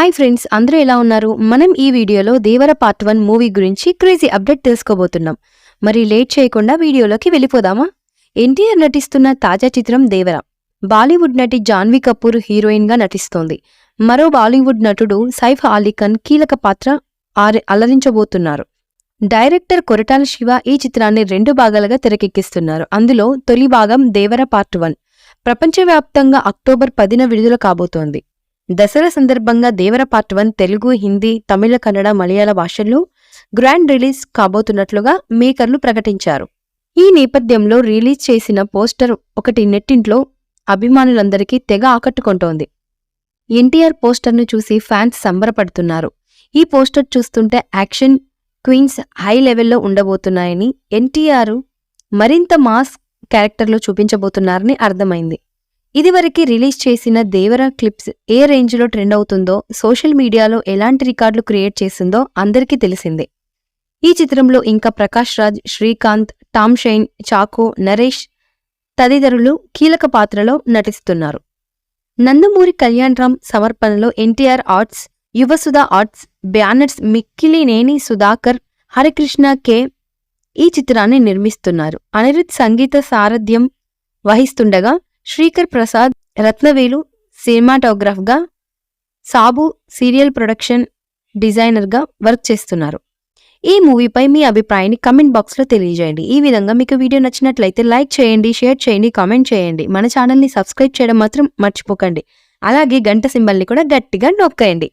Hi friends, అందరూ ఎలా ఉన్నారు? మనం ఈ వీడియోలో దేవర పార్ట్ 1 మూవీ గురించి క్రేజీ అప్డేట్ తెలుసుకోబోతున్నాం. మరి లేట్ చేయకుండా వీడియోలోకి వెళ్ళిపోదామా? ఎన్టీఆర్ నటిస్తున్న తాజా చిత్రం దేవర. బాలీవుడ్ నటి జాన్వీ కపూర్ హీరోయిన్ గా నటిస్తోంది. మరో బాలీవుడ్ నటుడు సైఫ్ అలీ ఖాన్ కీలక పాత్ర అలరించబోతున్నారు. డైరెక్టర్ కొరటాల శివ ఈ చిత్రాన్ని 2 భాగాలుగా తెరకెక్కిస్తున్నారు. అందులో తొలి భాగం దేవర పార్ట్ 1 ప్రపంచవ్యాప్తంగా అక్టోబర్ 10న విడుదల కాబోతోంది. దసరా సందర్భంగా దేవర పార్ట్ 1 తెలుగు, హిందీ, తమిళ, కన్నడ, మలయాళ భాషల్లో గ్రాండ్ రిలీజ్ కాబోతున్నట్లుగా మేకర్లు ప్రకటించారు. ఈ నేపథ్యంలో రిలీజ్ చేసిన పోస్టర్ ఒకటి నెట్టింట్లో అభిమానులందరికీ తెగ ఆకట్టుకుంటోంది. ఎన్టీఆర్ పోస్టర్ను చూసి ఫ్యాన్స్ సంబరపడుతున్నారు. ఈ పోస్టర్ చూస్తుంటే యాక్షన్ క్వీన్స్ హై లెవెల్లో ఉండబోతున్నాయని, ఎన్టీఆర్ మరింత మాస్ క్యారెక్టర్లో చూపించబోతున్నారని అర్థమైంది. ఇదివరకు రిలీజ్ చేసిన దేవర క్లిప్స్ ఏ రేంజ్లో ట్రెండ్ అవుతుందో, సోషల్ మీడియాలో ఎలాంటి రికార్డులు క్రియేట్ చేసిందో అందరికీ తెలిసిందే. ఈ చిత్రంలో ఇంకా ప్రకాష్ రాజ్, శ్రీకాంత్, టామ్ షైన్, చాకో, నరేష్ తదితరులు కీలక పాత్రలో నటిస్తున్నారు. నందమూరి కళ్యాణరామ్ సమర్పణలో ఎన్టీఆర్ ఆర్ట్స్, యువసుధ ఆర్ట్స్ బ్యానర్స్ మిక్కిలినేని సుధాకర్, హరికృష్ణ కె ఈ చిత్రాన్ని నిర్మిస్తున్నారు. అనిరుద్ సంగీత సారథ్యం వహిస్తుండగా శ్రీకర్ ప్రసాద్, రత్నవేలు సినిమాటోగ్రాఫ్గా, సాబు సీరియల్ ప్రొడక్షన్ డిజైనర్గా వర్క్ చేస్తున్నారు. ఈ మూవీపై మీ అభిప్రాయాన్ని కమెంట్ బాక్స్లో తెలియజేయండి. ఈ విధంగా మీకు వీడియో నచ్చినట్లయితే లైక్ చేయండి, షేర్ చేయండి, కామెంట్ చేయండి. మన ఛానల్ని సబ్స్క్రైబ్ చేయడం మాత్రం మర్చిపోకండి. అలాగే గంట సింబల్ని కూడా గట్టిగా నొక్కండి.